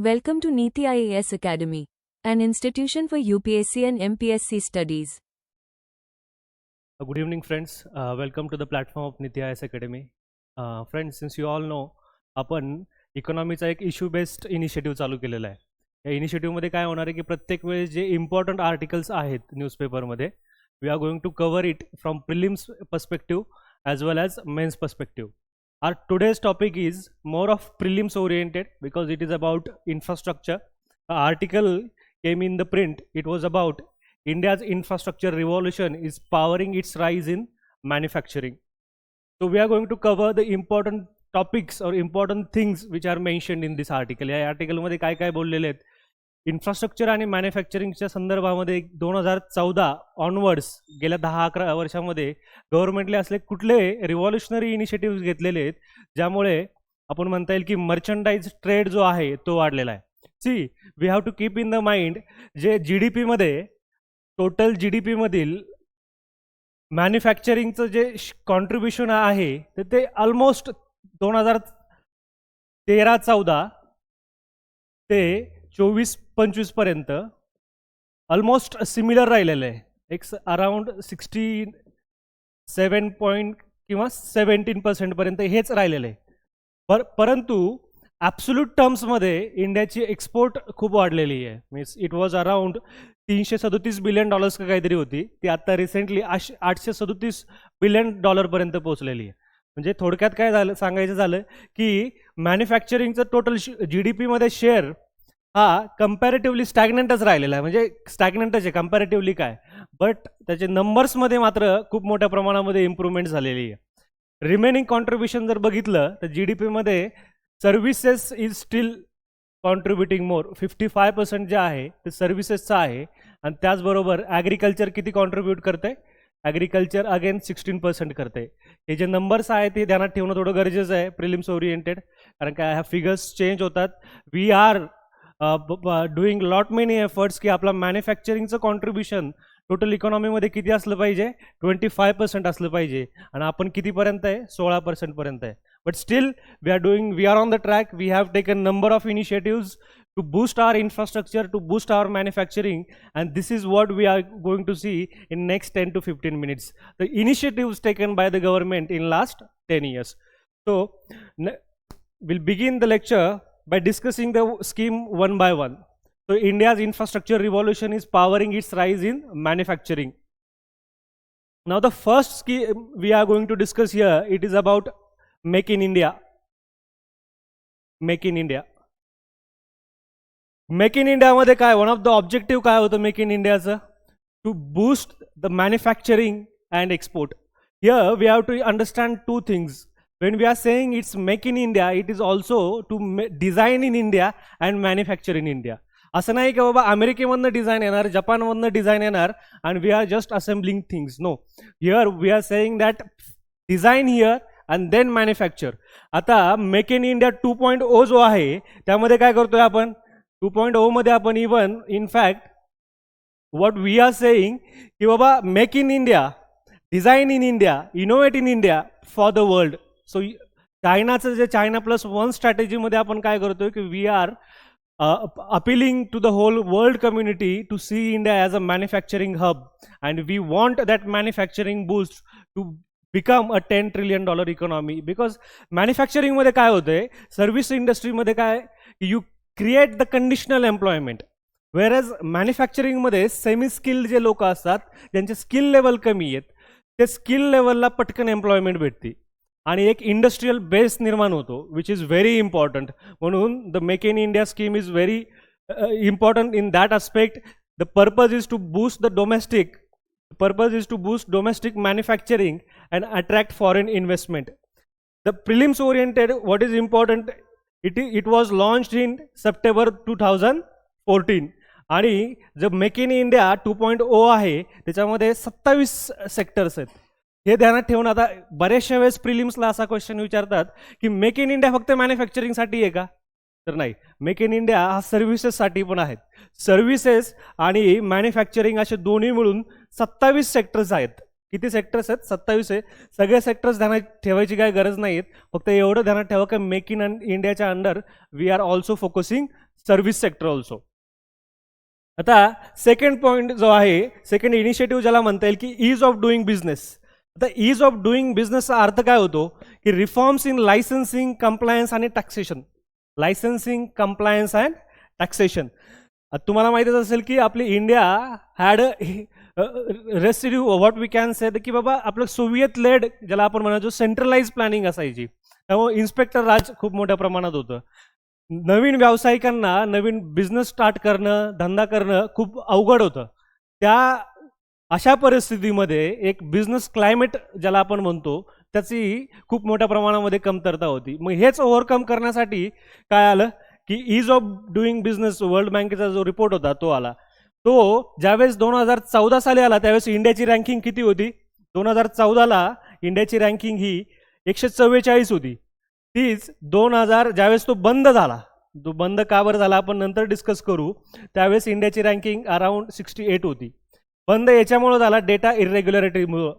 Welcome to Niti IAS Academy, an institution for UPSC and MPSC studies. Good evening, friends. Welcome to the platform of Niti IAS Academy. Friends, since you all know, आपण इकॉनॉमीचा एक issue based initiative चालू केलेला आहे. या इनिशिएटिव्हमध्ये काय होणार आहे की प्रत्येक वेळेस जे इम्पॉर्टंट आर्टिकल्स आहेत न्यूजपेपरमध्ये, we are going to cover it from prelims perspective as well as men's perspective. Our today's topic is more of prelims oriented because it is about infrastructure. The article came in the print. It was about India's infrastructure revolution is powering its rise in manufacturing. So we are going to cover the important topics or important things which are mentioned in this article. या आर्टिकलमध्ये काय काय बोललेले आहेत, infrastructure आणि मॅन्युफॅक्चरिंगच्या संदर्भामध्ये 2014 onwards गेल्या 10-11 वर्षामध्ये गव्हर्नमेंटने असले कुठले रिव्हॉल्युशनरी इनिशिएटिव्ह घेतलेले आहेत ज्यामुळे आपण म्हणता येईल की मर्चंडाईज ट्रेड जो आहे तो वाढलेला आहे. See we have to keep in the mind जे GDP मध्ये टोटल GDP मधील मॅन्युफॅक्चरिंगचं जे कॉन्ट्रीब्युशन आहे तर ते ऑलमोस्ट 2013-14 ते 24-25 पर्यंत ऑलमोस्ट सिमिलर राहिलेलं आहे. एक अराउंड 67 पॉईंट किंवा 17% पर्यंत हेच राहिलेलं आहे. परंतु ॲब्सोल्यूट टर्म्समध्ये इंडियाची एक्सपोर्ट खूप वाढलेली आहे. Means it was around $337 billion का काहीतरी होती, ती आता रिसेंटली $837 बिलियन पर्यंत पोहोचलेली आहे. म्हणजे थोडक्यात काय झालं सांगायचं झालं की मॅन्युफॅक्चरिंगचं टोटल GDP मध्ये शेअर हा कम्पॅरेटिव्हली स्टॅग्नंटच राहिलेला आहे. म्हणजे स्टॅग्नंटच आहे कम्पॅरेटिव्हली काय, बट त्याचे नंबर्समध्ये मात्र खूप मोठ्या प्रमाणामध्ये इम्प्रूव्हमेंट झालेली आहे. रिमेनिंग कॉन्ट्रीब्युशन जर बघितलं तर GDP मध्ये सर्व्हिसेस इज स्टील कॉन्ट्रीब्युटिंग मोर. 55% जे आहे ते सर्व्हिसेसचं आहे. आणि त्याचबरोबर ॲग्रिकल्चर किती कॉन्ट्रीब्यूट करते, ॲग्रिकल्चर अगेन 16% करते. हे जे नंबर्स आहेत ते ध्यानात ठेवणं थोडं गरजेचं आहे प्रिलिम्स ओरिएंटेड, कारण काय ह्या फिगर्स चेंज होतात. We are doing lot many efforts की आपला मॅन्युफॅक्चरिंगचं कॉन्ट्रीब्युशन टोटल इकॉनॉमीमध्ये किती असलं पाहिजे, 25% असलं पाहिजे. आणि आपण कितीपर्यंत आहे, 16% पर्यंत आहे. But still we are on the track. We have taken number of initiatives to boost our infrastructure, to boost our manufacturing, and this is what we are going to see in next 10 to 15 minutes. The initiatives taken by the government in last 10 years. So we'll begin the lecture by discussing the scheme one by one. So India's infrastructure revolution is powering its rise in manufacturing. Now the first scheme we are going to discuss here, it is about Make in India. Make in India. Make in इंडियामध्ये काय one of the objective काय होतं make in इंडियाचं, to boost the manufacturing and export. Here we have to understand two things. When we are saying it's make in India, it is also to design in India and manufacture in India. असं नाही की बाबा अमेरिकेमधनं design येणार, जपानमधनं design येणार and we are just assembling things. No, here we are saying that design here and then manufacture. आता make in India 2.0 जो आहे त्यामध्ये काय करतोय आपण, 2.0 मध्ये आपण even in fact what we are saying की बाबा make in India, design in India, innovate in India for the world. So चायनाचं जे China+1 स्ट्रॅटेजीमध्ये आपण काय करतोय की we are appealing to the whole world community to see India as a manufacturing hub, and we want that manufacturing boost to become a $10 trillion economy. Because manufacturing मध्ये काय होतंय, सर्व्हिस इंडस्ट्रीमध्ये काय, you create the conditional employment, whereas मॅन्युफॅक्चरिंगमध्ये semi skilled जे लोक असतात ज्यांचे स्किल लेवल कमी आहेत ते स्किल लेवलला पटकन एम्प्लॉयमेंट भेटते आणि एक इंडस्ट्रियल बेस निर्माण होतो, विच इज व्हेरी इम्पॉर्टंट. म्हणून the make in India scheme is very important in that aspect. The purpose is to boost domestic manufacturing and attract foreign investment. The prelims oriented what is important, It was launched in September 2014 आणि जो make in India 2.0 आहे त्याच्यामध्ये 27 sectors आहेत. हे ध्यानात ठेवून आता बऱ्याचशा वेळेस प्रिलिम्सला असा क्वेश्चन विचारतात की मेक इन इंडिया फक्त मॅन्युफॅक्चरिंगसाठी आहे का, तर नाही. मेक इन इंडिया हा सर्व्हिसेससाठी पण आहेत. सर्व्हिसेस आणि मॅन्युफॅक्चरिंग असे दोन्ही मिळून 27 सेक्टर्स आहेत. किती सेक्टर्स आहेत? 27 आहे. सगळे सेक्टर्स ध्यानात ठेवायची काय गरज नाही आहेत. फक्त एवढं ध्यानात ठेवा की मेक इन इंडियाच्या under we are also focusing service sector also. आता सेकंड पॉईंट जो आहे, सेकंड इनिशिएटिव्ह ज्याला म्हणता येईल की ईज ऑफ डुईंग बिझनेस. आता ईज ऑफ डुईंग बिझनेसचा अर्थ काय होतो की रिफॉर्म्स इन लायसन्सिंग, कंप्लायन्स आणि taxation. Licensing, compliance and taxation. तुम्हाला माहितीच असेल की आपली India had residue what we can say की बाबा आपलं सोव्हिएत लेड ज्याला आपण म्हणायचो सेंट्रलाइज प्लॅनिंग असायची. त्यामुळे इन्स्पेक्टर राज खूप मोठ्या प्रमाणात होतं. नवीन व्यावसायिकांना नवीन बिझनेस स्टार्ट करणं, धंदा करणं खूप अवघड होतं. अशा परिस्थितीमध्ये एक बिझनेस क्लायमेट ज्याला आपण म्हणतो त्याची खूप मोठ्या प्रमाणामध्ये कमतरता होती. मग हेच ओव्हरकम करण्यासाठी काय आलं की ईज ऑफ डुईंग बिझनेस, वर्ल्ड बँकेचा जो रिपोर्ट होता तो आला. तो ज्यावेळेस 2014 साली आला त्यावेळेस इंडियाची रँकिंग किती होती? 2014ला इंडियाची रँकिंग ही 144 होती. तीच ज्यावेळेस तो बंद झाला, तो बंद का बरं झाला आपण नंतर डिस्कस करू, त्यावेळेस इंडियाची रँकिंग अराउंड 68 होती. बंद याच्यामुळं झाला डेटा इरेग्युलरिटीमुळं.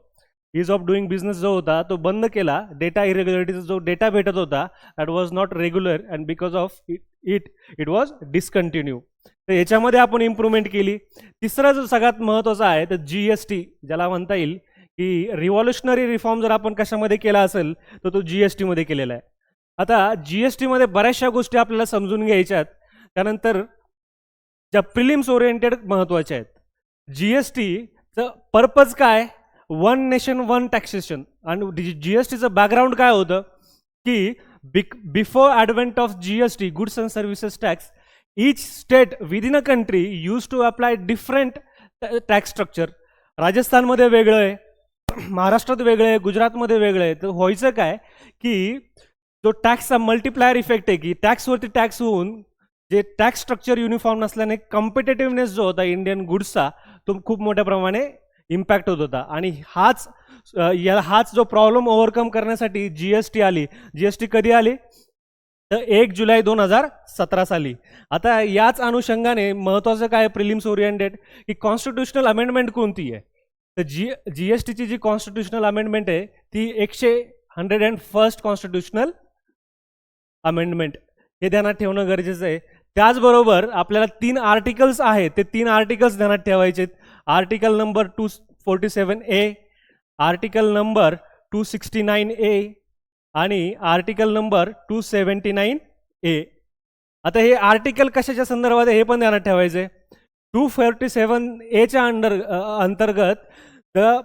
ईज ऑफ डुईंग बिझनेस जो होता तो बंद केला. डेटा इरेग्युलरिटीचा जो डेटा भेटत होता that was not regular and because of it was discontinue. तर याच्यामध्ये आपण इम्प्रूव्हमेंट केली. तिसरा जो सगळ्यात महत्त्वाचा आहे तर GST ज्याला म्हणता येईल की रिव्हॉल्युशनरी रिफॉर्म जर आपण कशामध्ये केला असेल तर तो GST मध्ये केलेला आहे. आता GST मध्ये बऱ्याचशा गोष्टी आपल्याला समजून घ्यायच्यात. त्यानंतर ज्या प्रिलिम्स ओरिएंटेड महत्त्वाच्या आहेत. GSTचं पर्पज काय? One nation one taxation. आणि GSTचं बॅकग्राऊंड काय होतं की before advent of GST, goods and services tax, each state within a country used to apply different tax structure. राजस्थानमध्ये वेगळं आहे, महाराष्ट्रात वेगळं आहे, गुजरातमध्ये वेगळं आहे. तर व्हायचं काय की जो टॅक्सचा मल्टिप्लायर इफेक्ट आहे की टॅक्सवरती टॅक्स होऊन जे टॅक्स स्ट्रक्चर युनिफॉर्म नसल्याने कॉम्पिटेटिव्हनेस जो होता इंडियन गुड्सचा तो खूप मोठ्या प्रमाणे इम्पॅक्ट होत होता. आणि हाच जो प्रॉब्लेम ओव्हरकम करण्यासाठी GST आली. GST कधी आली? तर 1 जुलै 2017 साली. आता याच अनुषंगाने महत्त्वाचं काय प्रिलिम्स ओरिएंटेड की कॉन्स्टिट्युशनल अमेंडमेंट कोणती आहे? तर GSTची जी कॉन्स्टिट्युशनल अमेंडमेंट आहे ती 101st कॉन्स्टिट्युशनल अमेंडमेंट. हे ध्यानात ठेवणं गरजेचं आहे. त्याचबरोबर आपल्याला 3 आर्टिकल्स आहेत, ते 3 आर्टिकल्स ध्यानात ठेवायचे. Article number 247A, article number 269A आणि आर्टिकल नंबर 279A. आता हे आर्टिकल कशाच्या संदर्भात आहे हे पण ध्यानात ठेवायचे. 247A अंतर्गत द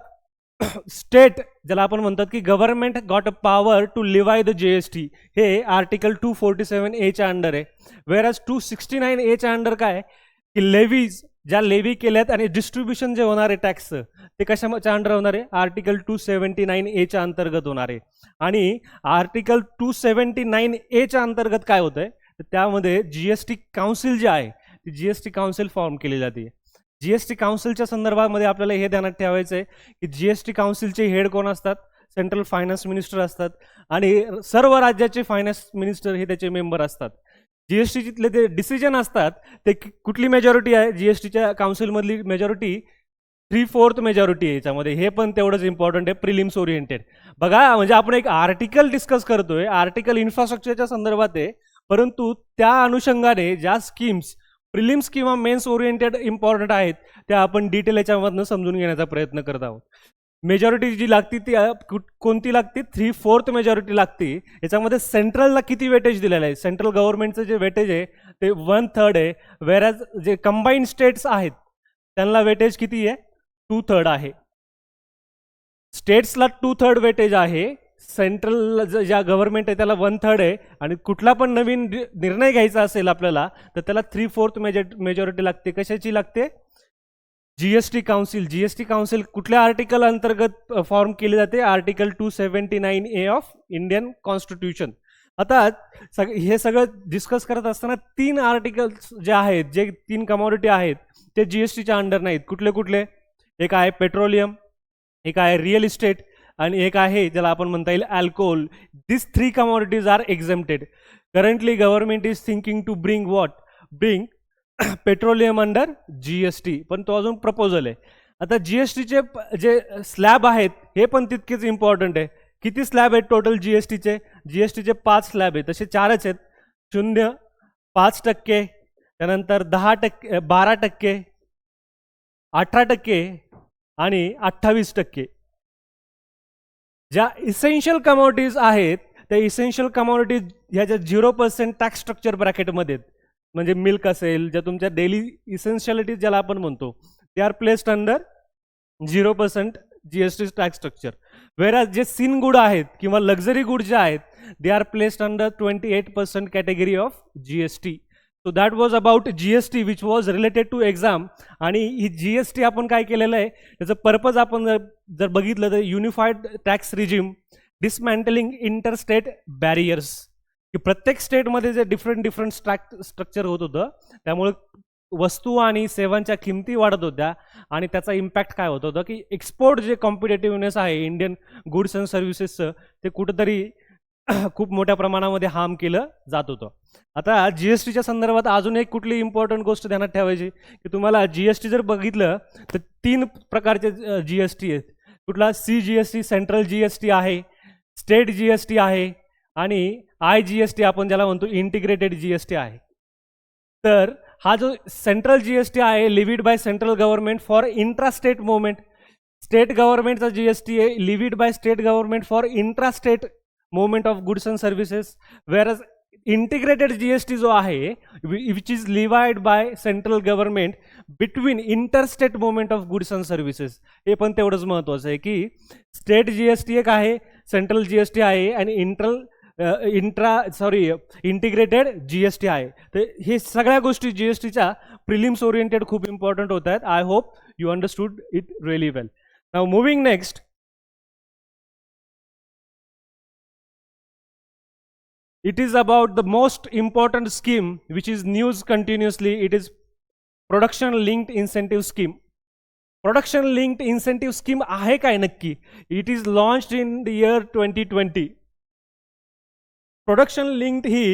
स्टेट ज्याला आपण म्हणतात की government got a power to levy the GST, हे आर्टिकल 247A अंडर आहे. वेअरएज 269A अंडर काय की लेव्हीज ज्या लेव्ही केल्यात आणि डिस्ट्रीब्युशन जे होणार आहे टॅक्सचं ते कशाच्या अंडर होणार आहे? आर्टिकल 279A अंतर्गत होणार आहे. आणि आर्टिकल 279A अंतर्गत काय होतंय तर त्यामध्ये GST काउन्सिल जे आहे ती GST काउन्सिल फॉर्म केली जाते. GST काउन्सिलच्या संदर्भामध्ये आपल्याला हे ध्यानात ठेवायचं आहे की GST काउन्सिलचे हेड कोण असतात? सेंट्रल फायनान्स मिनिस्टर असतात आणि सर्व राज्याचे फायनान्स मिनिस्टर हे त्याचे मेंबर असतात. GSTचे ते डिसिजन असतात ते कुठली मेजॉरिटी आहे? GSTच्या काउन्सिलमधली मेजॉरिटी 3/4 मेजॉरिटी आहे याच्यामध्ये. हे पण तेवढंच इम्पॉर्टंट आहे प्रिलिम्स ओरिएंटेड. बघा म्हणजे आपण एक आर्टिकल डिस्कस करतोय, आर्टिकल इन्फ्रास्ट्रक्चरच्या संदर्भात आहे, परंतु त्या अनुषंगाने ज्या स्कीम्स प्रिलिम्स किंवा मेन्स ओरिएंटेड इम्पॉर्टंट आहेत त्या आपण डिटेल याच्यामधनं समजून घेण्याचा प्रयत्न करत आहोत. मेजॉरिटी जी लागते ती कोणती लागते? 3/4 मेजॉरिटी लागते. याच्यामध्ये सेंट्रलला किती वेटेज दिलेलं आहे? सेंट्रल गव्हर्नमेंटचं जे वेटेज आहे ते 1/3 आहे. वेअरॅज जे कंबाईन्ड स्टेट्स आहेत त्यांना वेटेज किती आहे? 2/3 आहे. स्टेट्सला 2/3 वेटेज आहे, सेंट्रल ज्या गव्हर्नमेंट आहे त्याला 1/3 आहे. आणि कुठला पण नवीन निर्णय घ्यायचा असेल आपल्याला तर त्याला 3/4 मेजॉरिटी लागते. कशाची लागते? GST council. GST काउन्सिल कुठल्या आर्टिकल अंतर्गत फॉर्म केली जाते? Article 279A of Indian constitution. आता हे सगळं डिस्कस करत असताना 3 आर्टिकल्स जे आहेत, जे 3 कमॉडिटी आहेत ते GSTच्या अंडर नाहीत. कुठले कुठले? एक आहे पेट्रोलियम, एक आहे रिअल इस्टेट आणि एक आहे ज्याला आपण म्हणता येईल alcohol. This 3 commodities are exempted. Currently government is thinking to bring petroleum under GST, पण तो अजून प्रपोजल आहे. आता जीएसटीचे जे स्लॅब आहेत हे पण तितकेच इम्पॉर्टंट आहे. किती स्लॅब आहेत टोटल जीएसटीचे? जीएसटीचे 5 स्लॅब आहेत, तसे 4च आहेत. 0, 5%, त्यानंतर 10%, 12%, 18% आणि 28%. ज्या इसेन्शियल कमॉडिटीज आहेत त्या इसेन्शियल कमॉडिटीज ह्या ज्या 0% टॅक्स स्ट्रक्चर ब्रॅकेटमध्ये आहेत, म्हणजे मिल्क असेल, ज्या तुमच्या डेली इसेन्शियलिटीज ज्याला आपण म्हणतो, they are placed under 0% GST tax structure. Whereas जे सिन गुड आहेत किंवा लक्झरी गुड जे आहेत, they are placed under 28% category of GST. So that was about GST which was related to exam. आणि ही जीएसटी आपण काय केलेलं आहे, त्याचं पर्पज आपण जर बघितलं तर unified tax regime, dismantling interstate barriers, की प्रत्येक स्टेटमध्ये जे डिफरंट स्ट्रक्चर होत होतं त्यामुळे वस्तू आणि सेवांच्या किमती वाढत होत्या आणि त्याचा इम्पॅक्ट काय होत होतं की एक्सपोर्ट जे कॉम्पिटेटिव्हनेस आहे इंडियन गुड्स अँड सर्व्हिसेसचं ते कुठंतरी खूप मोठ्या प्रमाणामध्ये हार्म केलं जात होतं. आता जीएसटीच्या संदर्भात अजून एक कुठली इम्पॉर्टंट गोष्ट ध्यानात ठेवायची की तुम्हाला जीएसटी जर बघितलं तर 3 प्रकारचे जीएसटी आहेत. कुठला? CGST सेंट्रल जीएसटी आहे, स्टेट जीएसटी आहे आणि IGST आपण ज्याला म्हणतो इंटिग्रेटेड जीएसटी आहे. तर हा जो सेंट्रल जीएसटी आहे levied by central government for intrastate movement, state गव्हर्नमेंटचा जीएसटी आहे levied by state government for intrastate movement of goods and services. Whereas integrated GST जो आहे which is levied by central government between interstate movement of goods and services. हे पण तेवढंच महत्त्वाचं आहे की स्टेट जीएसटी एक आहे, सेंट्रल जीएसटी आहे आणि इंटिग्रेटेड जीएसटी आहे. तर हे सगळ्या गोष्टी जीएसटीच्या प्रिलिम्स ओरिएंटेड खूप इम्पॉर्टंट होत आहेत. I hope you understood it really well. Now moving next, it is about the most important scheme which is news continuously. It is production linked incentive scheme. Production linked incentive scheme आहे काय नक्की? It is launched in the year 2020. Production linked ही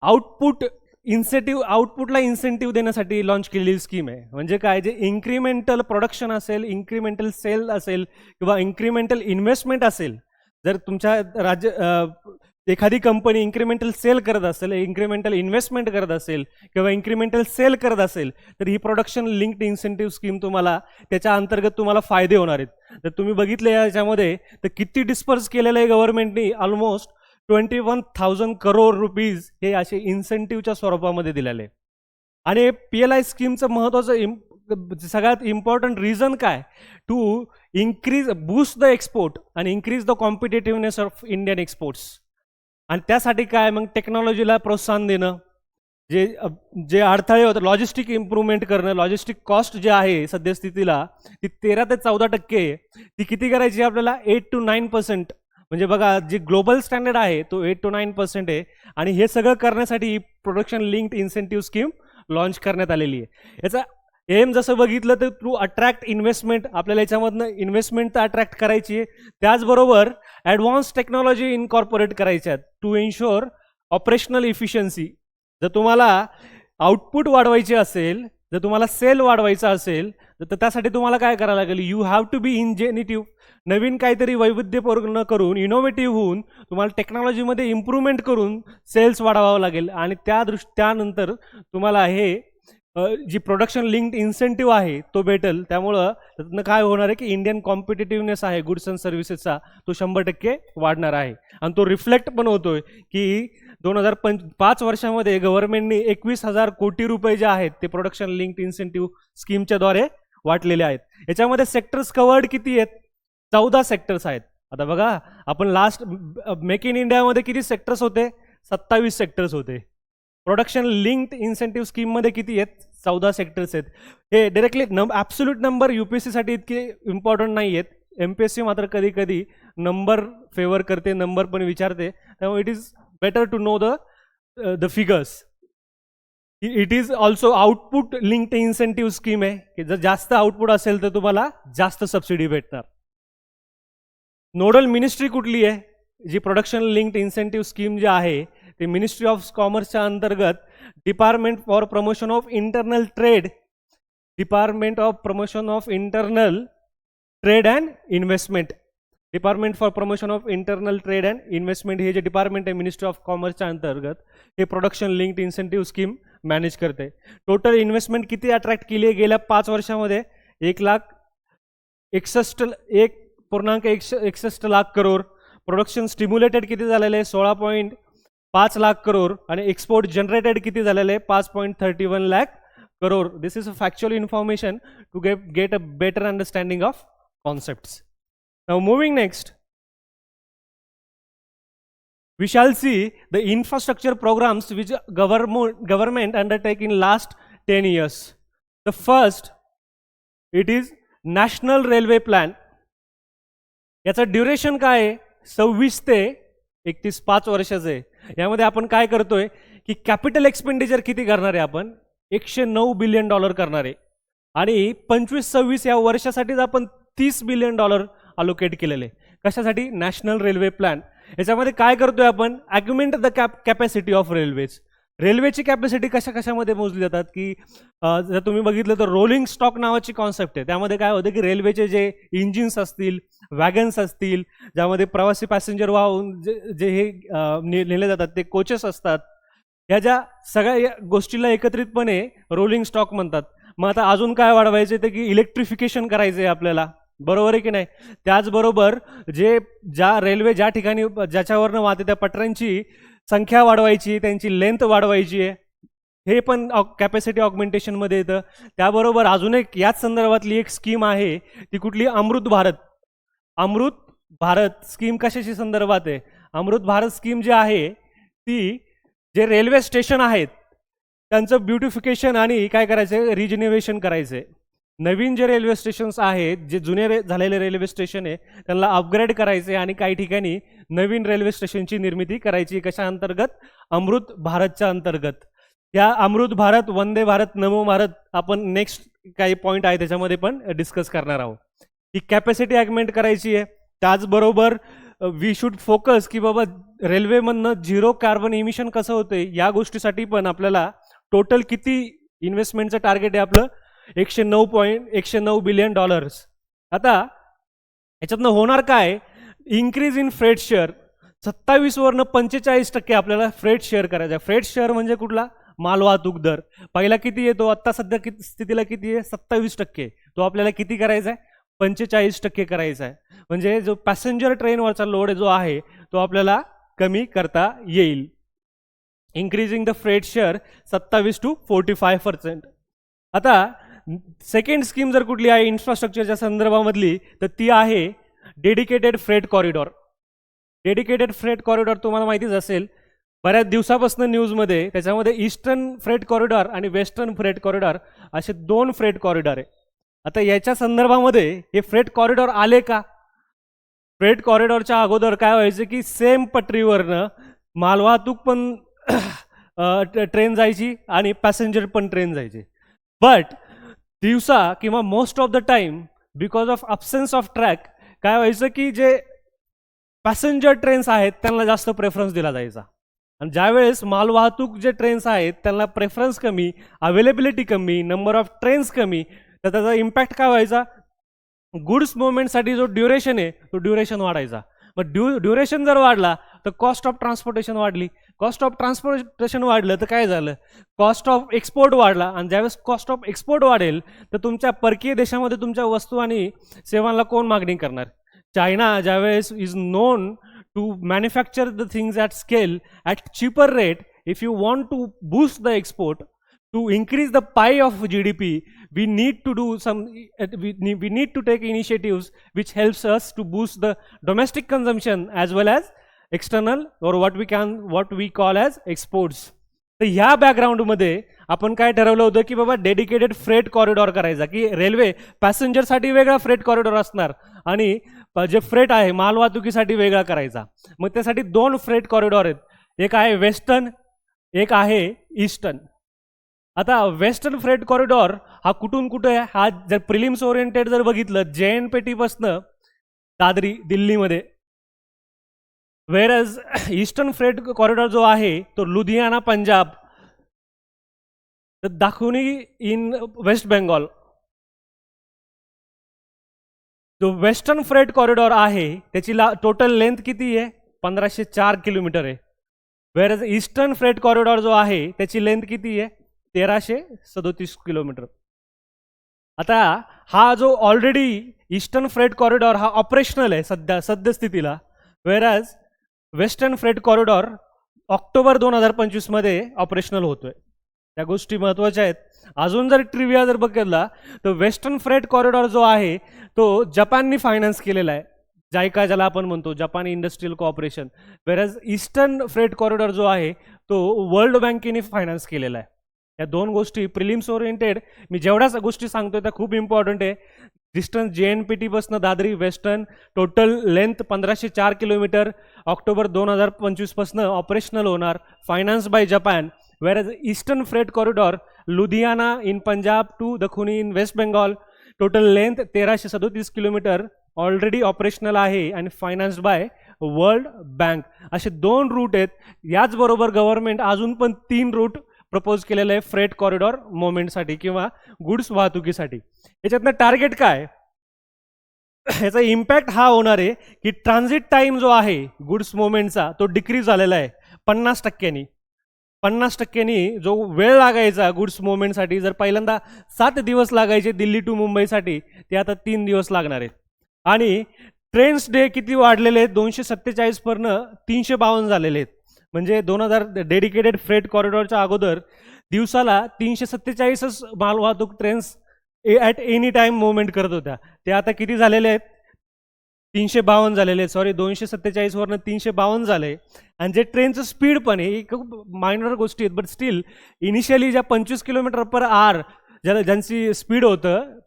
आउटपुटला incentive देण्यासाठी launch केलेली scheme आहे. म्हणजे काय, जे इन्क्रिमेंटल प्रोडक्शन असेल, इन्क्रिमेंटल सेल असेल किंवा इन्क्रिमेंटल इन्व्हेस्टमेंट असेल, जर तुमच्या एखादी कंपनी इन्क्रिमेंटल सेल करत असेल, इन्क्रिमेंटल इन्व्हेस्टमेंट करत असेल किंवा इन्क्रिमेंटल सेल करत असेल तर ही प्रोडक्शन लिंक्ड इन्सेंटिव्ह स्कीम तुम्हाला त्याच्या अंतर्गत तुम्हाला फायदे होणार आहेत. तर तुम्ही बघितले याच्यामध्ये तर किती डिस्पर्स केलेलं आहे गव्हर्नमेंटनी, ऑलमोस्ट 21,000 करोड रुपीज हे असे इन्सेंटिव्हच्या स्वरूपामध्ये दिलेले. आणि PLI स्कीमचं महत्त्वाचं सगळ्यात इम्पॉर्टंट रिझन काय, टू बूस्ट द एक्सपोर्ट आणि increase the competitiveness of Indian exports. आणि त्यासाठी काय, मग टेक्नॉलॉजीला प्रोत्साहन देणं, जे अडथळे होतं लॉजिस्टिक इम्प्रूव्हमेंट करणं. लॉजिस्टिक कॉस्ट जे आहे सद्यस्थितीला ती 13 ते 14%, ती किती करायची आपल्याला 8 to 9%. म्हणजे बघा, जे ग्लोबल स्टँडर्ड आहे तो 8 to 9% आहे. आणि हे सगळं करण्यासाठी production linked incentive scheme launch करण्यात आलेली आहे. याचा एम जसं बघितलं तर टू अट्रॅक्ट इन्व्हेस्टमेंट, आपल्याला याच्यामधनं इन्व्हेस्टमेंट तर अट्रॅक्ट करायची आहे, त्याचबरोबर ॲडव्हान्स टेक्नॉलॉजी इनकॉर्पोरेट करायच्या आहेत टू इन्शुअर ऑपरेशनल इफिशियन्सी. जर तुम्हाला आउटपुट वाढवायचे असेल, जर तुम्हाला सेल वाढवायचा असेल तर त्यासाठी तुम्हाला काय करावं लागेल, यू हॅव टू बी इन्जेनिटिव्ह. नवीन काहीतरी वैविध्यपूर्ण करून, इनोव्हेटिव्ह होऊन तुम्हाला टेक्नॉलॉजीमध्ये इम्प्रूव्हमेंट करून सेल्स वाढवावं लागेल. आणि त्यानंतर तुम्हाला हे जी प्रोडक्शन लिंक्ड इन्सेंटिव्ह आहे तो भेटेल. त्यामुळं त्यातनं काय होणार आहे की इंडियन कॉम्पिटेटिव्हनेस आहे गुड्स अँड सर्व्हिसेसचा तो 100% वाढणार आहे. आणि तो रिफ्लेक्ट पण होतोय की 2005 वर्षामध्ये गव्हर्नमेंटनी 21,000 कोटी रुपये जे आहेत ते प्रोडक्शन लिंक्ड इन्सेंटिव्ह स्कीमच्या द्वारे वाटलेले आहेत. याच्यामध्ये सेक्टर्स कवर्ड किती आहेत, 14 सेक्टर्स आहेत. आता बघा, आपण लास्ट मेक इन इंडियामध्ये किती सेक्टर्स होते, 27 सेक्टर्स होते. प्रोडक्शन लिंक्ड इन्सेंटिव्ह स्कीममध्ये किती आहेत, 14 सेक्टर्स आहेत. हे डायरेक्टली ॲब्सोल्यूट नंबर UPSC इतके इम्पॉर्टंट नाही आहेत. MPSC मात्र कधी कधी नंबर फेवर करते, नंबर पण विचारते. त्यामुळे it is better to know the figures. It is also output linked incentive scheme आहे की जर जास्त आउटपुट असेल तर तुम्हाला जास्त सबसिडी भेटणार. नोडल मिनिस्ट्री कुठली आहे, जी प्रोडक्शन लिंक्ड इन्सेंटिव्ह स्कीम जी आहे ते मिनिस्ट्री ऑफ कॉमर्सच्या अंतर्गत department for promotion of internal trade department of promotion of internal trade and investment. Department for promotion of internal trade and investment हे जे department आहे ministry of कॉमर्सच्या अंतर्गत हे production linked incentive scheme manage करते. Total investment किती attract केली आहे गेल्या 5 वर्षामध्ये? 1,61 लाख करोड. प्रोडक्शन स्टिम्युलेटेड किती झालेलं आहे? 16.5 लाख करोड. आणि एक्सपोर्ट जनरेटेड किती झालेलं आहे? 5.31 lakh crore. This is a factual information to get a better understanding of concepts. Now moving next, we shall see the infrastructure programs which government undertake in last 10 years. The first, it is National Railway Plan. याचा duration काय आहे? 26 ते 31, 5 वर्षाचं आहे. यामध्ये आपण काय करतोय की कॅपिटल एक्सपेंडिचर किती करणार आहे? आपण $109 बिलियन करणार आहे. आणि 25-26 या वर्षासाठीच आपण $30 बिलियन अलोकेट केलेले. कशासाठी? National railway plan. याच्यामध्ये काय करतोय आपण? ॲग्युमेंट द कॅपॅसिटी ऑफ रेल्वेज. रेल्वेची कॅपॅसिटी कशामध्ये मोजली जातात की जर तुम्ही बघितलं तर रोलिंग स्टॉक नावाची कॉन्सेप्ट आहे. त्यामध्ये काय होतं की रेल्वेचे जे इंजिन्स असतील, वॅगन्स असतील, ज्यामध्ये प्रवासी पॅसेंजर वाहून जे हे नेले जातात ते कोचेस असतात, ह्या ज्या सगळ्या गोष्टीला एकत्रितपणे रोलिंग स्टॉक म्हणतात. मग आता अजून काय वाढवायचं ते की इलेक्ट्रिफिकेशन करायचं आहे आपल्याला, बरोबर आहे की नाही? त्याचबरोबर ज्या रेल्वे ज्या ठिकाणी ज्याच्यावरनं वाहते त्या पटऱ्यांची संख्या वाढवायची, त्यांची लेंथ वाढवायची आहे, हे पण कॅपॅसिटी ऑगमेंटेशनमध्ये येतं. त्याबरोबर अजून एक याच संदर्भातली एक स्कीम आहे, ती कुठली? अमृत भारत. अमृत भारत स्कीम कशाशी संदर्भात आहे? अमृत भारत स्कीम जी आहे ती जे रेल्वे स्टेशन आहेत त्यांचं ब्युटिफिकेशन आणि काय करायचं? रिजन्युवेशन करायचं. नवीन जे रेल्वे स्टेशन्स आहेत, जे जुने झालेले रेल्वे स्टेशन आहे त्यांना अपग्रेड करायचे आणि काही ठिकाणी नवीन रेल्वे स्टेशनची निर्मिती करायची. कशा अंतर्गत? अमृत भारतच्या अंतर्गत. या अमृत भारत, वंदे भारत, नमो भारत आपण नेक्स्ट काही पॉईंट आहे त्याच्यामध्ये पण डिस्कस करणार आहोत. ही कॅपॅसिटी ॲग्मेंट करायची आहे. त्याचबरोबर वी शुड फोकस की बाबा रेल्वेमधनं झिरो कार्बन इमिशन कसं होते या गोष्टीसाठी पण आपल्याला टोटल किती इन्व्हेस्टमेंटचं टार्गेट आहे आपलं? $109 बिलियन. आता याच्यातनं होणार काय? Increase in freight share. 27 वरनं 45% आपल्याला फ्रेट शेअर करायचा आहे. फ्रेट शेअर म्हणजे कुठला? मालवाहतूक दर. पहिला किती येतो? आत्ता सध्या स्थितीला किती आहे? 27%. तो आपल्याला किती करायचा आहे? 45% करायचा आहे. म्हणजे जो पॅसेंजर ट्रेनवरचा लोड जो आहे तो आपल्याला कमी करता येईल. Increasing the freight share 27 to 45%. आता सेकंड स्कीम जर कुठली आहे इन्फ्रास्ट्रक्चरच्या संदर्भामधली तर ती आहे dedicated freight corridor. Dedicated freight corridor तुम्हाला माहितीच असेल, बऱ्याच दिवसापासून न्यूजमध्ये. त्याच्यामध्ये ईस्टर्न फ्रेट कॉरिडॉर आणि वेस्टर्न फ्रेट कॉरिडॉर असे 2 फ्रेट कॉरिडॉर आहे. आता याच्या संदर्भामध्ये हे फ्रेट कॉरिडॉर आले का? फ्रेट कॉरिडॉरच्या अगोदर काय व्हायचं की सेम पटरीवरनं मालवाहतूक पण ट्रेन जायची आणि पॅसेंजर पण ट्रेन जायची. बट दिवसा किंवा most of the time because of absence of track काय व्हायचं की जे पॅसेंजर ट्रेन्स आहेत त्यांना जास्त प्रेफरन्स दिला जायचा. आणि ज्यावेळेस मालवाहतूक जे ट्रेन्स आहेत त्यांना प्रेफरन्स कमी, अवेलेबिलिटी कमी, नंबर ऑफ ट्रेन्स कमी, तर त्याचा इम्पॅक्ट काय व्हायचा? गुड्स मुवमेंटसाठी जो ड्युरेशन आहे तो ड्युरेशन वाढायचा. मग ड्युरेशन जर वाढला तर कॉस्ट ऑफ ट्रान्सपोर्टेशन वाढली. कॉस्ट ऑफ ट्रान्सपोर्टेशन वाढलं तर काय झालं? कॉस्ट ऑफ एक्सपोर्ट वाढला. आणि ज्यावेळेस कॉस्ट ऑफ एक्सपोर्ट वाढेल तर तुमच्या परकीय देशामध्ये तुमच्या वस्तू आणि सेवांना कोण मागणी करणार? चायना ज्यावेळेस is known to manufacture the things at scale at cheaper rate. If you want to boost the export, to increase the pie of GDP, we need to take initiatives which helps us to boost the domestic consumption as well as external or what we call as exports. तर ह्या बॅकग्राऊंडमध्ये आपण काय ठरवलं होतं की बाबा dedicated freight corridor करायचा, की रेल्वे पॅसेंजरसाठी वेगळा फ्रेट कॉरिडॉर असणार आणि जे फ्रेट आहे मालवाहतुकीसाठी वेगळा करायचा. मग त्यासाठी 2 फ्रेट कॉरिडॉर आहेत. एक आहे वेस्टर्न, एक आहे ईस्टर्न. आता वेस्टर्न फ्रेट कॉरिडॉर हा कुठून कुठे आहे? हा जर प्रिलिम्स ओरिएंटेड जर बघितलं JN पेटीपासनं दादरी दिल्लीमध्ये. वेरज ईस्टर्न फ्रेट कॉरिडॉर जो आहे तो लुधियाना पंजाब, तर दाखवणी इन वेस्ट बेंगॉल, जो वेस्टर्न फ्रेट कॉरिडॉर आहे त्याची टोटल लेंथ किती आहे? 1504 किलोमीटर आहे. वेअर ईस्टर्न फ्रेट कॉरिडॉर जो आहे त्याची लेंथ किती आहे? 1337 किलोमीटर. आता हा जो ऑलरेडी ईस्टर्न फ्रेट कॉरिडॉर हा ऑपरेशनल आहे सद्यस्थितीला, वेअरॅज वेस्टर्न फ्रेट कॉरिडॉर ऑक्टोबर 2025 मध्ये ऑपरेशनल होतोय. त्या गोष्टी महत्त्वाच्या आहेत. अजून जर ट्रिव्हिया जर बघितला तर वेस्टर्न फ्रेट कॉरिडॉर जो आहे तो जपाननी फायनान्स केलेला आहे, जायका ज्याला आपण म्हणतो, जपानी industrial cooperation. Whereas eastern freight corridor जो आहे तो वर्ल्ड बँकेने फायनान्स केलेला आहे. या दोन गोष्टी प्रिलिम्स ओरिएंटेड, मी जेवढ्याच गोष्टी सांगतोय त्या खूप इम्पॉर्टंट आहे. डिस्टन्स JNPT पासून Dadri western, total length 1504 kilometre, October 2025 पासून ऑपरेशनल होणार, finance by Japan. Whereas eastern freight corridor Ludhiana in Punjab to Dankuni in West Bengal, total length 1337 kilometre, already operational आहे आणि फायनान्स बाय वर्ल्ड बँक. असे 2 रूट आहेत. याचबरोबर government अजून पण 3 रूट प्रपोज केलेलं आहे फ्रेट कॉरिडॉर मोमेंटसाठी किंवा गुड्स वाहतुकीसाठी. याच्यातनं टार्गेट काय? याचा इम्पॅक्ट हा होणार आहे की ट्रान्झिट टाइम जो आहे गुड्स मोमेंटचा तो डिक्रीज झालेला आहे 50%. 50% जो वेळ लागायचा गुड्स मोमेंटसाठी, जर पहिल्यांदा 7 दिवस लागायचे दिल्ली टू मुंबईसाठी, ते आता 3 दिवस लागणार आहेत. आणि ट्रेन्स डे किती वाढलेले आहेत? 247 पर्यंत 352 झालेले आहेत. म्हणजे 2000 डेडिकेटेड फ्रेट कॉरिडॉरच्या अगोदर दिवसाला 347च मालवाहतूक trains at any time movement करत होत्या. ते आता किती झालेले आहेत? 352 झालेले आहेत. सॉरी, 247 वरनं 352 झाले. आणि जे ट्रेनचं स्पीड पण आहे, खूप मायनर गोष्टी आहेत, बट स्टील इनिशियली ज्या 25 किलोमीटर पर आवर ज्यांची स्पीड होतं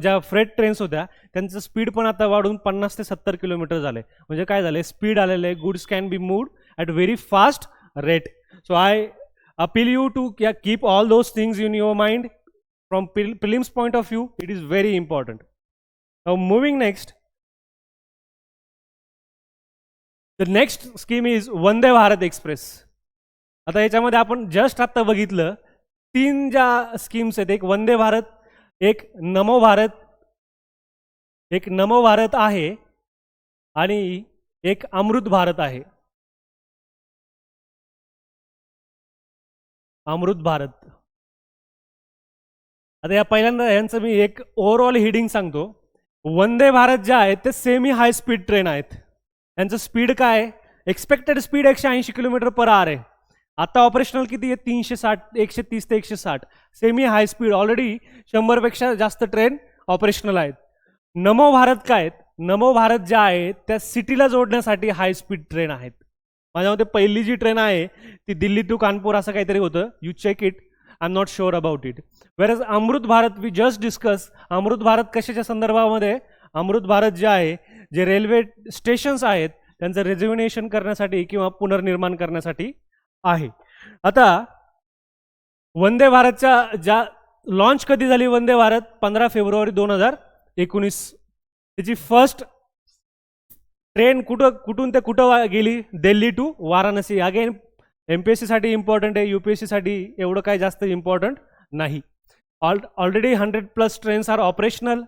ज्या फ्रेट ट्रेन्स होत्या त्यांचं स्पीड पण आता वाढून 50 ते 70 किलोमीटर झाले. म्हणजे काय झालं? स्पीड आलेलं आहे. Goods can be moved at very fast rate. So I appeal you to keep all those things in your mind. From prelims point of view, it is very important. Now moving next, the next scheme is Vande Bharat express. आता याच्यामध्ये आपण just आता बघितलं 3 ज्या schemes आहेत, एक वंदे भारत, एक नमो भारत आहे आणि एक अमृत भारत आहे. अमृत भारत. आता या पहिल्यांदा यांचं मी एक ओव्हरऑल हिडिंग सांगतो. वंदे भारत जे आहेत ते सेमी हाय स्पीड ट्रेन आहेत. यांचं स्पीड काय? Expected speed 180 kilometre per hour आहे. आता ऑपरेशनल किती आहे? 360, 130 ते 160. सेमी हाय स्पीड, ऑलरेडी 100 पेक्षा जास्त ट्रेन ऑपरेशनल आहेत. नमो भारत काय आहेत? नमो भारत ज्या आहेत त्या सिटीला जोडण्यासाठी हाय स्पीड ट्रेन आहेत. माझ्या मते पहिली जी ट्रेन आहे ती दिल्ली टू कानपूर असं काहीतरी होतं. You check it, I am not sure about it. Whereas Amrit Bharat we just discuss. Amrit Bharat कशाच्या संदर्भामध्ये? अमृत भारत जे आहे, जे रेल्वे स्टेशन्स आहेत त्यांचं रिज्युव्हिनेशन करण्यासाठी किंवा पुनर्निर्माण करण्यासाठी आहे. आता वंदे भारतच्या ज्या लॉन्च कधी झाली? वंदे भारत 15 फेब्रुवारी 2019. त्याची फर्स्ट ट्रेन कुठून ते कुठं गेली? Delhi to Varanasi. Again MPSC साठी इम्पॉर्टंट आहे, UPSC साठी एवढं काय जास्त इम्पॉर्टंट नाही. Already 100+ trains are operational.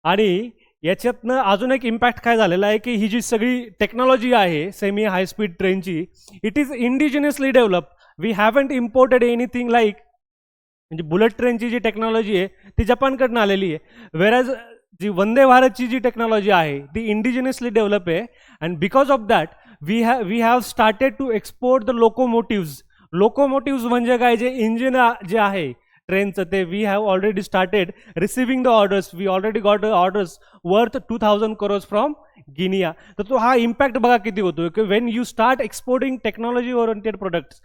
आणि याच्यातनं अजून एक इम्पॅक्ट काय झालेला आहे की ही जी सगळी टेक्नॉलॉजी आहे सेमी हाय स्पीड ट्रेनची, it is indigenously develop. We haven't imported anything like, म्हणजे बुलेट ट्रेनची जी टेक्नॉलॉजी आहे ती जपानकडनं आलेली आहे. वेअरॅज जी वंदे भारतची जी टेक्नॉलॉजी आहे ती इंडिजिनियसली डेव्हलप आहे. And because of that we have started to export the locomotives. Locomotives म्हणजे काय? जे इंजिन जे आहे ट्रेनचं, ते we have already started receiving the orders. We already got orders worth 2000 crores from Guinea. तर तो हा इम्पॅक्ट बघा किती होतो की when you start exporting technology oriented products,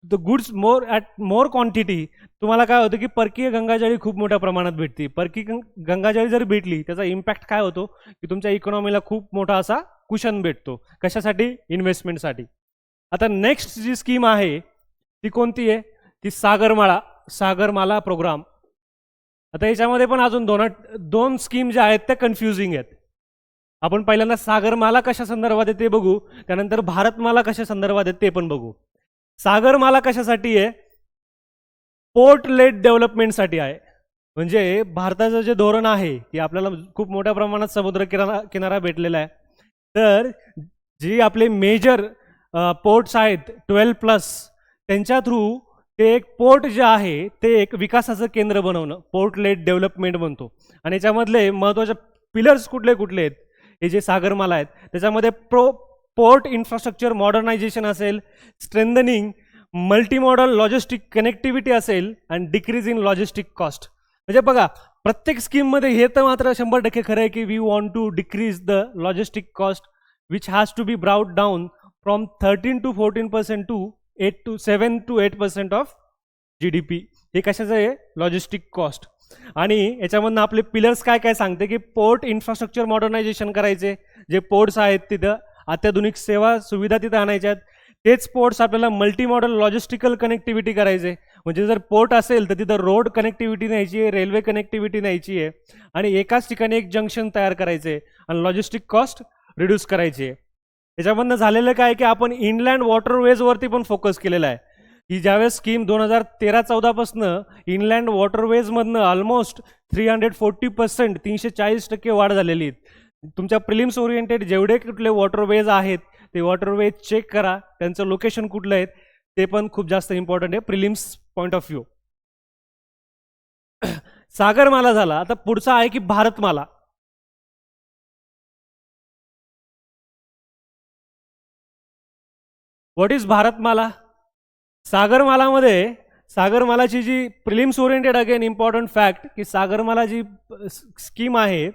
the goods more quantity, तुम्हाला काय होतं की परकीय गंगाजळी खूप मोठ्या प्रमाणात भेटते. परकीय गंगाजळी जर भेटली त्याचा इम्पॅक्ट काय होतो की तुमच्या इकॉनॉमीला खूप मोठा असा कुशन भेटतो. कशासाठी? इन्व्हेस्टमेंटसाठी. आता नेक्स्ट जी स्कीम आहे ती कोणती आहे? ती सागरमाला प्रोग्राम. आता याच्यामध्ये पण अजून दोन स्कीम ज्या आहेत त्या कन्फ्युजिंग आहेत. आपण पहिल्यांदा सागरमाला कशा संदर्भात आहे ते बघू, त्यानंतर भारतमाला कशा संदर्भात आहे ते पण बघू. सागरमाला कशासाठी आहे? पोर्ट लेट डेव्हलपमेंटसाठी आहे. म्हणजे भारताचं जे धोरण आहे की आपल्याला खूप मोठ्या प्रमाणात समुद्र किनारा भेटलेला आहे, तर जी आपले मेजर पोर्ट्स आहेत 12+, त्यांच्या थ्रू ते एक पोर्ट जे आहे ते एक विकासाचं केंद्र बनवणं, पोर्ट लेड डेव्हलपमेंट म्हणतो. आणि याच्यामधले महत्त्वाचे पिलर्स कुठले कुठले आहेत, हे जे सागरमाला आहेत त्याच्यामध्ये पोर्ट इन्फ्रास्ट्रक्चर मॉडर्नायझेशन असेल, स्ट्रेंथनिंग मल्टीमॉडल लॉजिस्टिक कनेक्टिव्हिटी असेल, आणि डिक्रीज इन लॉजिस्टिक कॉस्ट. म्हणजे बघा, प्रत्येक स्कीममध्ये हे तर मात्र 100% खरं आहे की we want to decrease the logistic cost which has to be brought down from 13 to 14% to 7 to 8% of GDP. हे कशाचं आहे? Logistic cost. आणि याच्यामधनं आपले पिलर्स काय काय सांगते की पोर्ट इन्फ्रास्ट्रक्चर मॉडर्नायझेशन करायचे, जे पोर्ट्स आहेत तिथं अत्याधुनिक सेवा सुविधा तिथं आणायच्यात. तेच पोर्ट्स आपल्याला मल्टी मॉडल लॉजिस्टिकल कनेक्टिव्हिटी करायचे. म्हणजे जर पोर्ट असेल तर तिथं रोड कनेक्टिव्हिटी न्यायची आहे, रेल्वे कनेक्टिव्हिटी न्यायची आहे, आणि एकाच ठिकाणी एक जंक्शन तयार करायचे आणि लॉजिस्टिक कॉस्ट रिड्यूस करायची आहे. याच्यामधनं झालेलं काय की आपण इनलँड वॉटरवेजवरती पण फोकस केलेला आहे. ही ज्यावेळेस स्कीम 2013-14 पासनं इनलँड वॉटरवेजमधनं ऑलमोस्ट 340%, 340% वाढ झालेली आहे. तुमच्या प्रिलिम्स ओरिएंटेड जेवढे कुठले वॉटरवेज आहेत ते वॉटरवेज चेक करा, त्यांचं लोकेशन कुठलं आहे ते पण खूप जास्त इम्पॉर्टंट आहे prelims point of view. Sagarmala झाला, आता पुढचा आहे की भारतमाला. What is Bharatmala? सागरमालामध्ये सागरमालाची जी prelims oriented again important fact की सागरमाला जी स्कीम आहे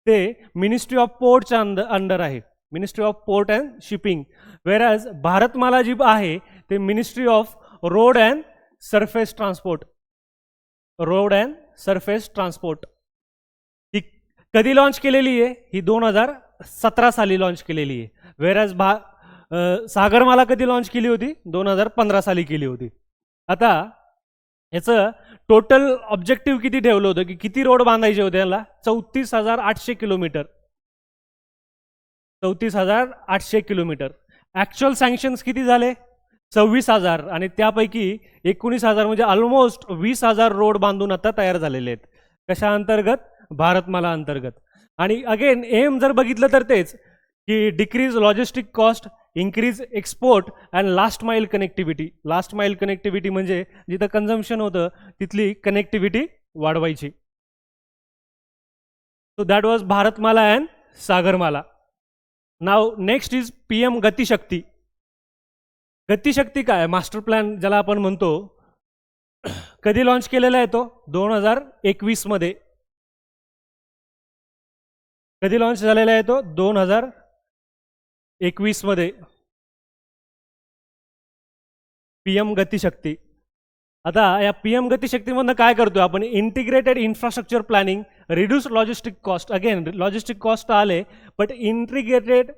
ते मिनिस्ट्री ऑफ पोर्टच्या अंडर आहे, ministry of port and shipping. Whereas Bharatmala जी आहे ते ministry of road and surface transport, road and surface transport. ही कधी लॉन्च केलेली आहे? ही 2017 साली लॉन्च केलेली आहे. वेरॅज सागरमाला कधी लॉन्च केली होती? 2015 साली केली होती. आता याचं टोटल ऑब्जेक्टिव्ह किती ठेवलं होतं की किती रोड बांधायचे होते याला? 34,800 किलोमीटर. 34,800 किलोमीटर. ॲक्च्युअल सँक्शन्स किती झाले? 26,000, आणि त्यापैकी 19,000 म्हणजे ऑलमोस्ट 20,000 रोड बांधून आता तयार झालेले आहेत. कशा अंतर्गत? भारतमाला अंतर्गत. आणि अगेन एम जर बघितलं तर तेच की decrease logistic cost, increase export and last माइल कनेक्टिव्हिटी. लास्ट माइल कनेक्टिव्हिटी म्हणजे जिथं कन्झम्पशन होतं तिथली कनेक्टिव्हिटी वाढवायची. So that was Bharatmala and Sagarmala. Now next is PM गतिशक्ती. गतिशक्ती काय? मास्टर प्लॅन ज्याला आपण म्हणतो. कधी लॉन्च केलेला आहे तो? 2021 मध्ये. कधी लॉन्च झालेला आहे तो? 2021 मध्ये. PM गतिशक्ती. आता या PM गतिशक्तीमधनं काय करतोय आपण? Integrated infrastructure planning, reduce logistic cost. Again logistic cost आले, बट इंटिग्रेटेड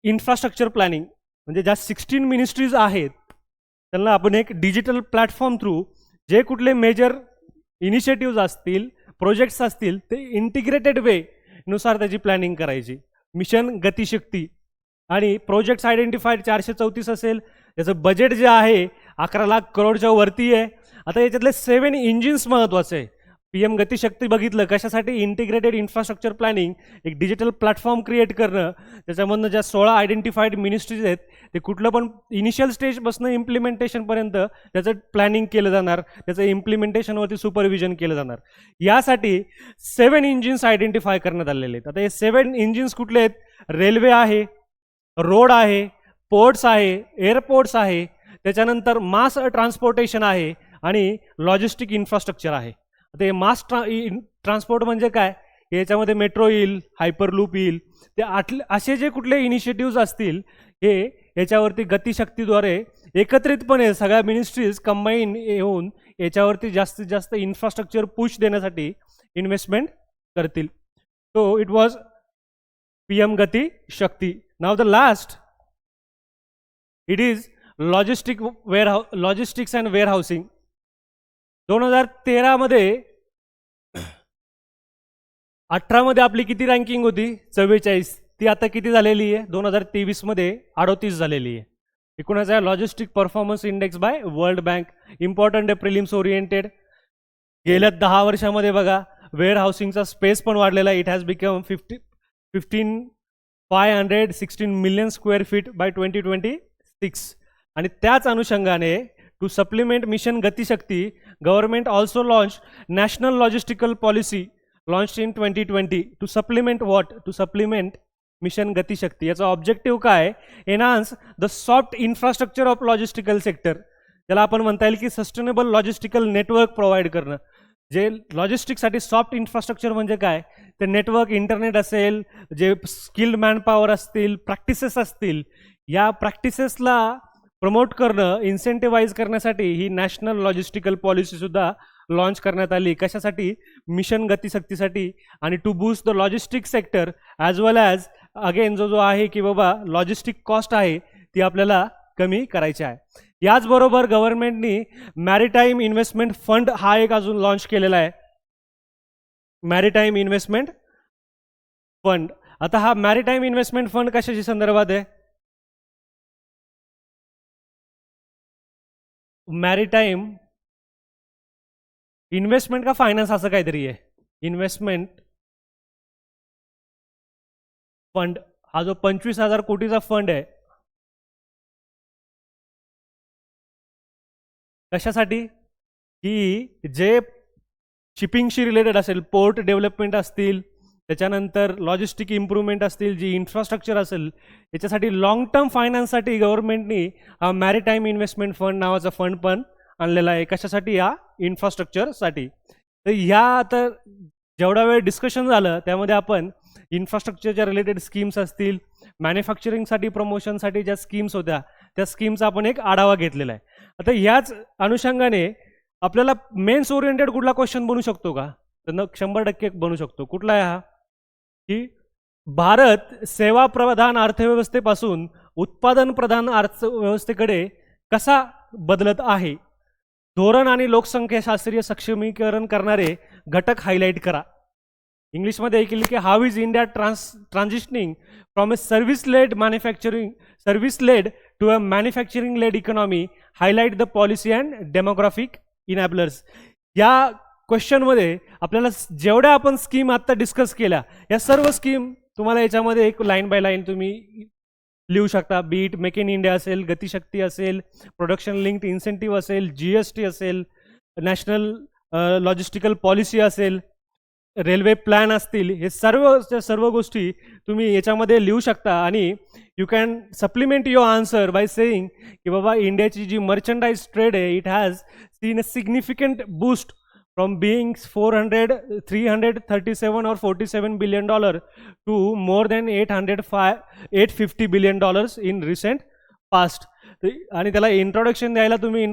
इन्फ्रास्ट्रक्चर प्लॅनिंग म्हणजे ज्या 16 मिनिस्ट्रीज आहेत त्यांना आपण एक डिजिटल प्लॅटफॉर्म थ्रू जे कुठले मेजर इनिशिएटिव्ज असतील, प्रोजेक्ट्स असतील, ते इंटिग्रेटेड वे नुसार त्याची प्लॅनिंग करायची. मिशन गतिशक्ती. आणि प्रोजेक्ट्स आयडेंटिफाईड 434 असेल. त्याचं बजेट जे आहे 11 लाख करोडच्या वरती आहे. आता याच्यातले 7 इंजिन्स महत्त्वाचे आहे. PM गतिशक्ती बघितलं कशासाठी? इंटिग्रेटेड इन्फ्रास्ट्रक्चर प्लॅनिंग, एक डिजिटल प्लॅटफॉर्म क्रिएट करणं. त्याच्यामधनं ज्या 16 आयडेंटिफाईड मिनिस्ट्रीज आहेत ते कुठलं पण इनिशियल स्टेजपासून इम्प्लिमेंटेशनपर्यंत त्याचं प्लॅनिंग केलं जाणार, त्याचं इम्प्लिमेंटेशनवरती सुपरविजन केलं जाणार. यासाठी 7 इंजिन्स आयडेंटिफाय करण्यात आलेले आहेत. आता हे 7 इंजिन्स कुठले आहेत? रेल्वे आहे, रोड आहे, पोर्ट्स आहे, एअरपोर्ट्स आहे, त्याच्यानंतर मास ट्रान्सपोर्टेशन आहे, आणि लॉजिस्टिक इन्फ्रास्ट्रक्चर आहे. आता हे मास ट्रान्सपोर्ट म्हणजे काय? याच्यामध्ये मेट्रो येईल, हायपरलूप येईल. ते असे जे कुठले इनिशिएटिव्ज असतील हे याच्यावरती गतिशक्तीद्वारे एकत्रितपणे सगळ्या मिनिस्ट्रीज कंबाईन येऊन याच्यावरती जास्तीत जास्त इन्फ्रास्ट्रक्चर पुश देण्यासाठी इन्व्हेस्टमेंट करतील. So it was PM Gatishakti. नाव the last it is logistics and warehousing. 2013 मध्ये 18 मध्ये आपली किती रँकिंग होती? 44. ती आता किती झालेली आहे? 2023 मध्ये 38 झालेली आहे. एकूणच आहे logistic performance index bye world bank. Important आहे प्रिलिम्स ओरिएंटेड. गेल्या 10 वर्षामध्ये बघा वेअर हाऊसिंगचा स्पेस पण वाढलेला आहे. It has become 516 million square feet by 2026. आणि त्याच अनुषंगाने to supplement mission Gatishakti government also launch national logistical policy launch in 2020 to supplement what to supplement mission Gatishakti. याचा ऑब्जेक्टिव्ह काय? Enhance the soft infrastructure of logistical sector. त्याला आपण म्हणता येईल की सस्टेनेबल लॉजिस्टिकल नेटवर्क प्रोव्हाइड करणं. जे लॉजिस्टिकसाठी सॉफ्ट इन्फ्रास्ट्रक्चर म्हणजे काय? ते नेटवर्क, इंटरनेट असेल, जे स्किल्ड मॅनपॉवर असतील, प्रॅक्टिसेस असतील, या प्रॅक्टिसेसला प्रमोट करणं, इन्सेंटिव्हाइज करण्यासाठी ही नॅशनल लॉजिस्टिकल पॉलिसीसुद्धा लॉन्च करण्यात आली. कशासाठी? मिशन गतिशक्तीसाठी आणि to boost the logistic sector as well as again जो आहे की बाबा लॉजिस्टिक कॉस्ट आहे ती आपल्याला कमी करायची आहे. याचबरोबर गव्हर्नमेंटनी मॅरिटाईम इन्व्हेस्टमेंट फंड हा एक अजून लॉन्च केलेला आहे. Maritime investment fund. आता हा मॅरिटाईम इन्व्हेस्टमेंट फंड कशाच्या संदर्भात आहे? मॅरिटाईम इन्व्हेस्टमेंट का फायनान्स असं काहीतरी आहे. इन्व्हेस्टमेंट फंड हा जो 25,000 कोटीचा फंड आहे, कशासाठी? की जे शिपिंगशी रिलेटेड असेल, पोर्ट डेव्हलपमेंट असतील, त्याच्यानंतर लॉजिस्टिक इम्प्रूव्हमेंट असतील, जी इन्फ्रास्ट्रक्चर असेल, याच्यासाठी लॉंग टर्म फायनान्ससाठी गव्हर्नमेंटनी हा मॅरिटाईम इन्व्हेस्टमेंट फंड नावाचा फंड पण आणलेला आहे. कशासाठी? या इन्फ्रास्ट्रक्चरसाठी. तर ह्या आता जेवढा वेळ डिस्कशन झालं त्यामध्ये आपण इन्फ्रास्ट्रक्चरच्या रिलेटेड स्कीम्स असतील, मॅन्युफॅक्चरिंगसाठी प्रमोशनसाठी ज्या स्कीम्स होत्या त्या स्कीमचा आपण एक आढावा घेतलेला आहे. आता ह्याच अनुषंगाने आपल्याला मेन्स ओरिएंटेड कुठला क्वेश्चन बनू शकतो का? तर 100% बनू शकतो. कुठला आहे हा? की भारत सेवा प्रधान अर्थव्यवस्थेपासून उत्पादन प्रधान अर्थव्यवस्थेकडे कसा बदलत आहे? धोरण आणि लोकसंख्याशास्त्रीय सक्षमीकरण करणारे घटक हायलाईट करा. इंग्लिशमध्ये ऐकले की how is India transitioning from a service led to a manufacturing led economy, highlight the policy and demographic enablers. या क्वेश्चनमध्ये आपल्याला जेवढ्या आपण स्कीम आत्ता डिस्कस केल्या या सर्व स्कीम तुम्हाला याच्यामध्ये एक लाईन बाय लाईन तुम्ही लिहू शकता. बीट मेक इन इंडिया असेल, गतिशक्ती असेल, प्रोडक्शन लिंक्ड इन्सेंटिव्ह असेल, GST असेल, नॅशनल लॉजिस्टिकल पॉलिसी असेल, रेल्वे प्लॅन असतील, हे सर्व गोष्टी तुम्ही याच्यामध्ये लिहू शकता. आणि you can supplement your answer by saying की बाबा इंडियाची जी मर्चंडाईज ट्रेड आहे it has seen a significant boost from being 337 or 47 billion dollar to more than 850 billion dollars in recent past. आणि त्याला इंट्रोडक्शन द्यायला तुम्ही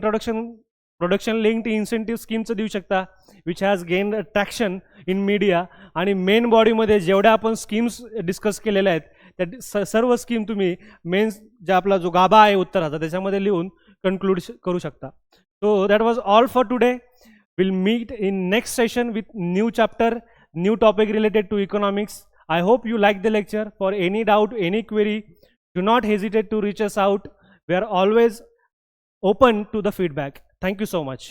प्रोडक्शन लिंक्ड इन्सेंटिव्ह स्कीमचं देऊ शकता, which has gain traction in media. आणि main बॉडीमध्ये जेवढ्या आपण स्कीम्स डिस्कस केलेल्या आहेत त्या सर्व स्कीम तुम्ही मेन्स जे आपला जो गाभा आहे उत्तराचा त्याच्यामध्ये लिहून कन्क्लूड करू शकता. So that was all for today. We'll meet in next session with new chapter, new topic related to economics. I hope you like the lecture. For any doubt, any query, do not hesitate to reach us out. We are always open to the feedback. Thank you so much.